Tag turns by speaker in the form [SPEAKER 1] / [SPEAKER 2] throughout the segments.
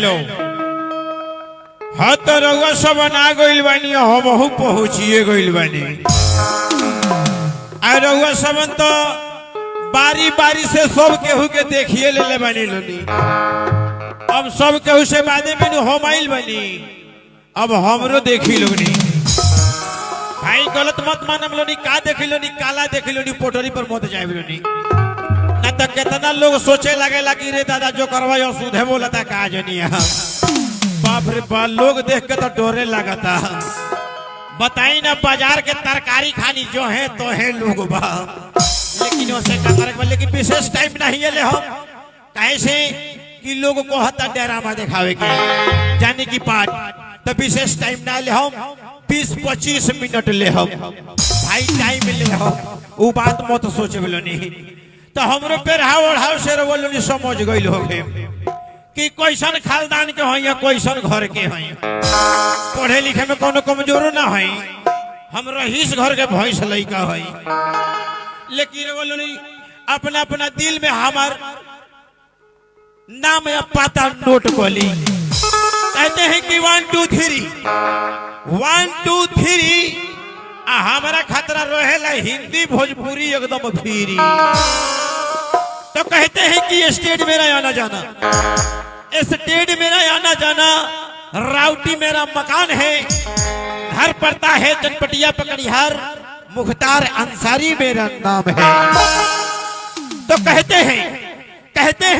[SPEAKER 1] Hello हाँ तो रउआ सब ना गइल बानी हमहू पहुँचिए गइल बानी आ रउआ सब तो बारी बारी से सब केहू के देखिए ले बानी लोनी अब सब केहू से बादे में हम आइल बानी अब हमरो देखी लोनी भाई गलत मत मानम लोनी का देखी लोनी काला देखी लोनी पोटरी पर मत जाए लोनी ना तो कितना लोग सोचे लगे कि रे दादा जो करवाई सुधे बोला था का जनिया बाप रे बाप लोग देख के तो डोरे लगता बताई ना बाजार के तरकारी खानी जो है तो है लोग बा लेकिन उसे का करे लेकिन विशेष टाइम नहीं है ले हम कैसे कि लोग को हता डरामा दिखावे के जाने की बात तो विशेष टाइम ना ले हम 20-25 मिनट ले हम भाई टाइम ले हम वो बात मत सोचे बोलो नहीं तो हमरो पे ओढ़ाव से बोलो नहीं समझ गइल हो गए कि कैसन खानदान के हैं या कैसन घर के हैं पढ़े लिखे में कोनो कमजोरो ना है हम रहीस घर के भैंस लइका है लेकिन बोलो नहीं अपना अपना दिल में हमार नाम या पता नोट को ली कहते हैं कि 1 2 3 1 2 3 हमारा खतरा रहेला हिंदी भोजपुरी एकदम फ्री तो कहते हैं कि स्टेट मेरा आना जाना स्टेट मेरा आना जाना राउटी मेरा मकान है घर पड़ता है चटपटिया पकड़िहार मुख्तार अंसारी मेरा नाम है तो कहते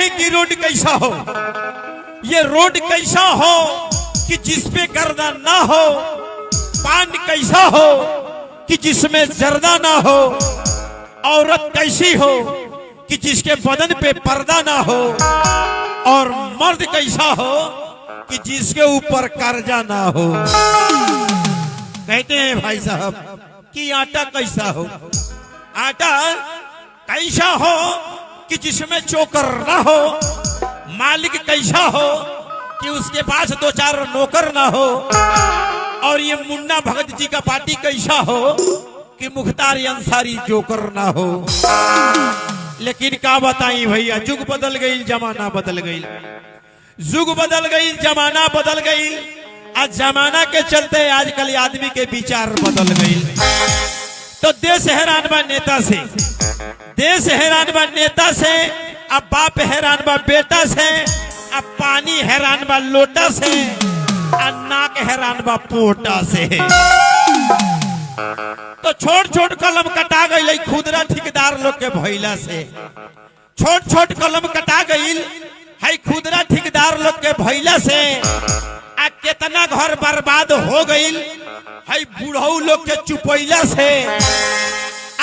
[SPEAKER 1] हैं कि रोड कैसा हो ये रोड कैसा हो कि जिसपे गर्दा ना हो पान कैसा हो कि जिसमें जर्दा ना हो औरत कैसी हो कि जिसके बदन पे पर्दा ना हो और मर्द कैसा हो कि जिसके ऊपर कर्जा ना हो कहते हैं भाई साहब कि आटा कैसा हो आटा कैसा हो कि जिसमें चोकर ना हो मालिक कैसा हो कि उसके पास 2-4 नौकर ना हो और ये मुन्ना भगत जी का पार्टी कैसा हो कि मुख्तार अंसारी जोकर ना हो लेकिन का बताई भैया जुग बदल गई जमाना बदल गई जुग बदल गई जमाना बदल गई आज जमाना के चलते आजकल आदमी के विचार बदल गई तो देश हैरान बा नेता से देश हैरान बा नेता से अब बाप हैरान बा बेटा से अब पानी हैरान बा लोटा से नाक हैरान बा पोटा से तो छोट कलम कटा गई खुदरा ठेकेदार लोग के भइला से छोट कलम कटा गई है खुदरा ठेकेदार लोग के भइला से आ कितना घर बर्बाद हो गई है बूढ़ऊ लोग के चुपैला से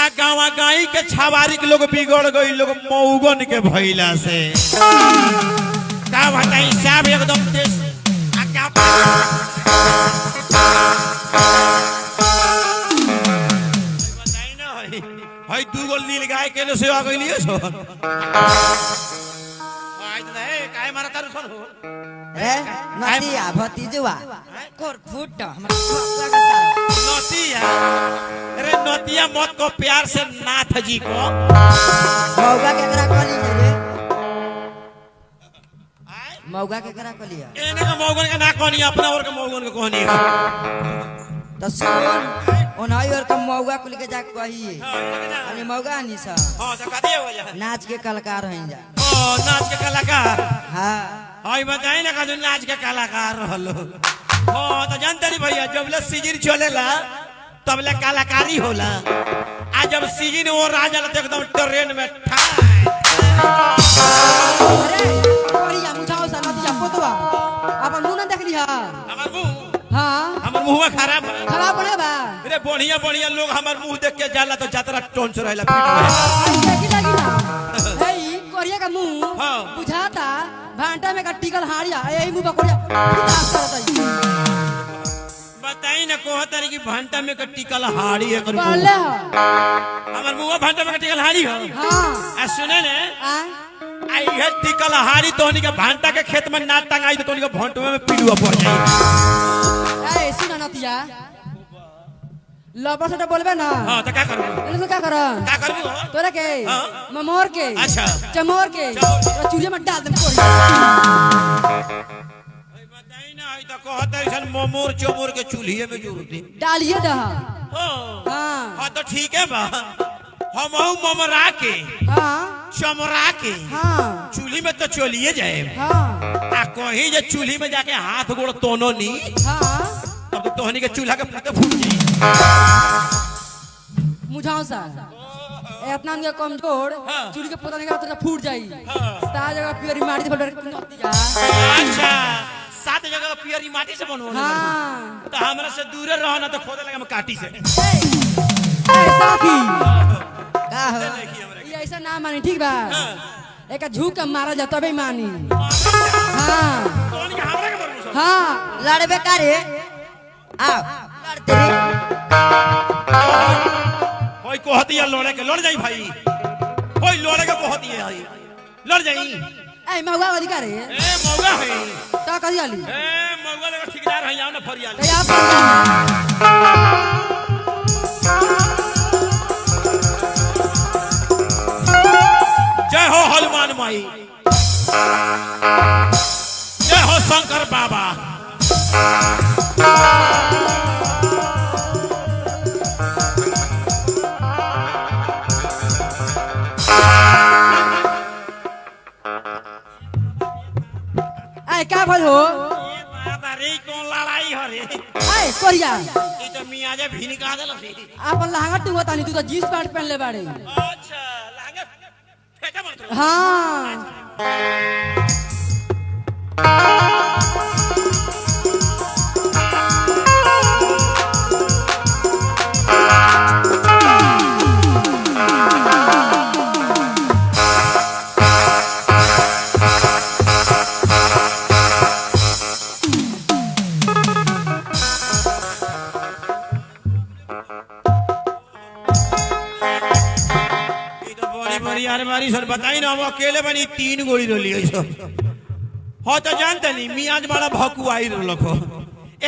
[SPEAKER 1] आ गाँव गाई के छावारिक लोग बिगड़ गई लोग मऊगन के भइला से का बताई साहब एकदम देश भाई दूगो नील गाय के से आ गई सो काय मारा तारू सन हो
[SPEAKER 2] ए नतिया भतीजवा कोर फुट हमरा
[SPEAKER 1] नतिया अरे नतिया मत को प्यार से नाथ जी को
[SPEAKER 2] मौगा केकरा कहली रे मौगा केकरा कहली
[SPEAKER 1] एने का मौगन का ना कहनी अपना और का मौगन का कहनी
[SPEAKER 2] तो सुन ओनाई और का मौगा को लेके जा कही अरे मौगा हनी सा
[SPEAKER 1] हां तो का दियो जा
[SPEAKER 2] नाच के कलाकार हई जा
[SPEAKER 1] ओ नाच के कलाकार
[SPEAKER 2] हां
[SPEAKER 1] हई बताई ना का जो नाच के कलाकार रहलो हां तो जानते नी भैया जब ले सीजन चलेला तब ले कलाकारी होला आ जब सीजन वो राजा तो एकदम ट्रेन में ठाई
[SPEAKER 2] अरे कोरिया मुझाओ सा नदिया पोतवा अपन मुंह न देख लिहा
[SPEAKER 1] हमर मुंह
[SPEAKER 2] हां
[SPEAKER 1] हमर मुंह खराब
[SPEAKER 2] पड़े बा
[SPEAKER 1] अरे बढ़िया लोग हमर मुंह देख के जाला तो जातरा टोंच रहेला
[SPEAKER 2] देखी लगी ना हे कोरिया का मुंह
[SPEAKER 1] हां
[SPEAKER 2] बुझाता भांटा में का टिकल हाड़िया यही मुंह पकड़िया विकास करता
[SPEAKER 1] बताई ना कोहतरी की भांटा में का टिकल हाड़ी है कर
[SPEAKER 2] पहले
[SPEAKER 1] हमर मुंह भांटा में का टिकल हाड़ी हो
[SPEAKER 2] हां
[SPEAKER 1] आ सुने ने आई है टिकल हाड़ी तोनी के भांटा के खेत में ना टंगाई तो तोनी के भोंटवे में पीलुआ पड़ जाई
[SPEAKER 2] ए सुना नतिया लबर से बोलबे ना
[SPEAKER 1] हां तो का करबो
[SPEAKER 2] एने का
[SPEAKER 1] करबो
[SPEAKER 2] तोरा के
[SPEAKER 1] हां
[SPEAKER 2] ममोर के
[SPEAKER 1] अच्छा
[SPEAKER 2] चमोर के चूल्हे में डाल दे कोरी
[SPEAKER 1] नहीं तो कहते ऐसा मोमोर चोमोर के चूल्हे में जोड़ दे
[SPEAKER 2] डालिए दहा
[SPEAKER 1] हाँ
[SPEAKER 2] हाँ
[SPEAKER 1] तो ठीक है बा हम ममरा के
[SPEAKER 2] हाँ
[SPEAKER 1] चमरा के
[SPEAKER 2] हाँ
[SPEAKER 1] चूल्ही में तो चलिए जाए
[SPEAKER 2] हाँ
[SPEAKER 1] आ कहीं जे चूल्ही में जाके हाथ गोड़ तोनो नी
[SPEAKER 2] हाँ
[SPEAKER 1] तब तो तोहनी के चूल्हा के फटे फूट जाई
[SPEAKER 2] मुझाओ सा ए अपना उनके कमजोर
[SPEAKER 1] हाँ।
[SPEAKER 2] चूड़ी के पता नहीं का फूट जाई
[SPEAKER 1] हाँ।
[SPEAKER 2] ता जगह पियरी माटी से दिया
[SPEAKER 1] अच्छा 7 जगह पियरी माटी से बनवाना
[SPEAKER 2] हाँ
[SPEAKER 1] तो हमरा से दूर रहो ना तो खोदे लगे हम काटी से
[SPEAKER 2] साथी का हो
[SPEAKER 1] देखिए हमरा
[SPEAKER 2] ये ऐसा ना मानी ठीक बा
[SPEAKER 1] हाँ।
[SPEAKER 2] एक झूक के मारा जा तबे मानी हाँ
[SPEAKER 1] तोहनी के हमरा के बनबो सब
[SPEAKER 2] हाँ लड़बे करे आओ लड़ते रे
[SPEAKER 1] कोई कहती है लड़े के लड़ जाई भाई कोई लड़े के कहती है भाई लड़ जाई
[SPEAKER 2] ए मौगा अधिकार है
[SPEAKER 1] ए मौगा है
[SPEAKER 2] ता कही आली
[SPEAKER 1] ए मौगा लगा ठेकेदार है यहाँ ना फरियाल
[SPEAKER 2] ए आप
[SPEAKER 1] जय हो हनुमान माई जय हो शंकर बाबा
[SPEAKER 2] ए का भल हो
[SPEAKER 1] ये बाबा रे कौन लड़ाई हो रे
[SPEAKER 2] ए कोरिया
[SPEAKER 1] ये तो मियाँ जे भी निकाल देला सी
[SPEAKER 2] आपन लहंगा तू बतानी तू तो जींस पैंट पहन ले बाड़े
[SPEAKER 1] अच्छा लागे फेंका मत रो
[SPEAKER 2] हाँ
[SPEAKER 1] ये तो बड़ी बड़ी अरमारी सर बताई ना हम अकेले बनी 3 गोली रोली है सब हो तो जानते नहीं मियाज बड़ा भकुआई रहलक हो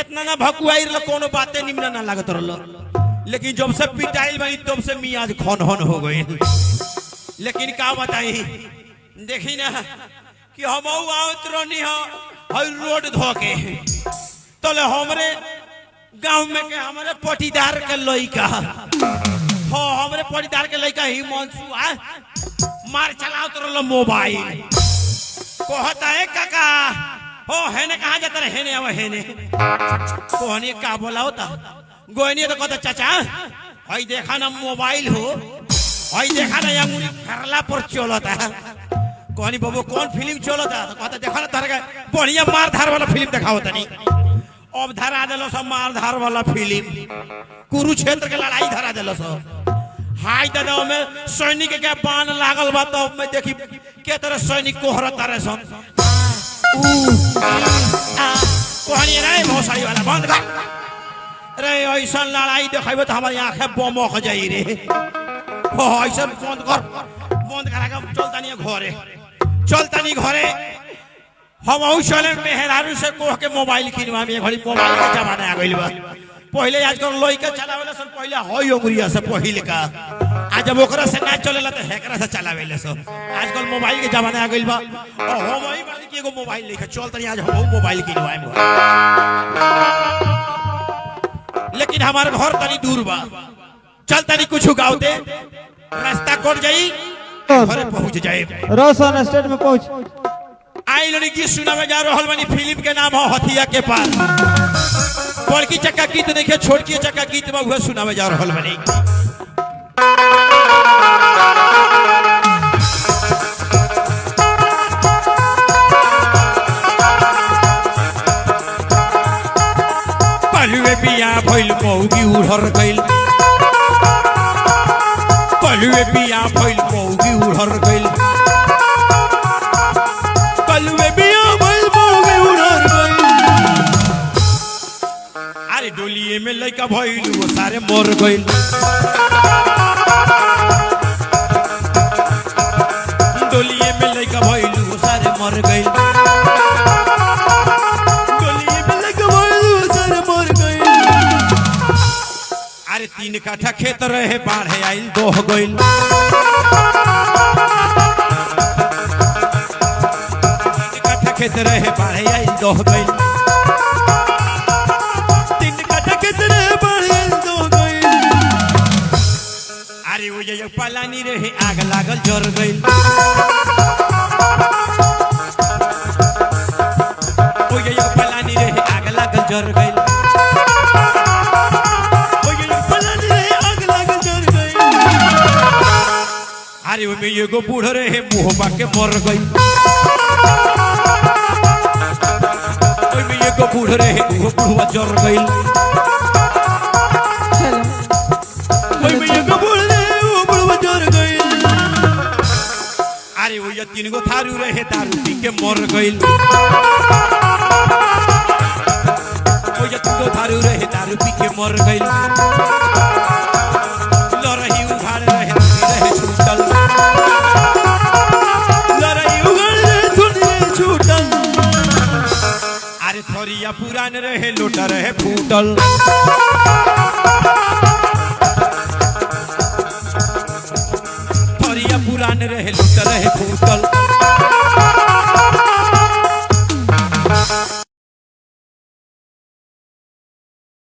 [SPEAKER 1] इतना ना भकुआई रहल कोनो बातें निमन ना लागत रहल लेकिन जब से पिटाइल बनी तब से मियाज खनहन हो गई लेकिन का बताई देखी ना कि हम आवत रहनी हई रोड धोके तले हमरे गांव में के हमारे पटीदार के लइका हो हमरे पटीदार के लइका ही मनसू आ मार चलावत रहल मोबाइल कहता है काका हो हेने कहाँ जाता रहे हेने आवा हेने कोहनी का बोला होता गोयनी तो कहता चाचा हई देखा ना मोबाइल हो हई देखा ना अंगुली फरला पर चलता कोहनी बाबू कौन फिल्म चलता तो कहता देखा ना तारे बढ़िया मार धार वाला फिल्म दिखाओ तनी अब धरा दिलो सब मार धार वाला फिल्म कुरुक्षेत्र के लड़ाई धरा दिलो सब हाय दादा में सैनिक के बाण लागल बा तो मैं देखी के तरह सैनिक कोहरा तारे सन कोहनी रे मौसाई वाला बंद कर रे ऐसा लड़ाई देखेबे तो हमारी आंखें बमक जाई रे हो ऐसा बंद करा के चलता नहीं घरे हम चले मेहरारू से कोह के मोबाइल किनवा में घड़ी मोबाइल का जमाना आ गइल बा पहले आजकल लइका चलावेला सन पहले हई अंगुरिया से पहिले का आज जब ओकरा से ना चलेला तो हेकरा से चलावेले सब आजकल मोबाइल के जमाना आ गइल बा और हम ही बानी कि एगो मोबाइल लेके चल तनी आज हम मोबाइल किनवाएम लेकिन हमारे घर तनी दूर बा चल तनी कुछ गावते रास्ता कट जाई घरे पहुंच जाए
[SPEAKER 3] रोशन स्टेट में पहुंच
[SPEAKER 1] आई लड़ी गीत सुनावे जा रहल बानी फिल्म के नाम है हथिया के पार बड़की चक्का गीत देखे छोटकी चक्का गीत में वह सुनावे जा रहल बानी पलुए बिया भइल मौगी उड़र गइल पलुए बिया भइल मौगी उड़र गइल पलुए बिया भइल मौगी उड़र गइल अरे डोलिए में लइका भइल वो सारे मर गइल डोलिए में लइका भइल वो सारे मर गइल डोलिए में लइका भइल वो सारे मर गइल अरे 3 काठा खेत रहे बाढ़े आइल दोह गइल 3 काठा खेत रहे बाढ़े आइल दोह गइल अरे वो ये पलानी रहे आग लागल जर गइल वो ये पलानी रहे आग लागल जर गइल वो ये पलानी रहे आग लागल जर गइल अरे वो में एगो बूढ़ रहे मुंह बाके मर गइल वो में एगो बूढ़ रहे मुंह बुढ़वा जर गइल अरे वो ये 3 गो थारू रहे दारू पी के मर गइल वो ये 3 गो थारू रहे दारू पी के मर गइल लड़ही उघाड़ रहे छूटल लड़ही उघाड़ रहे छूटल अरे थोरिया पुरान रहे लोटा रहे फूटल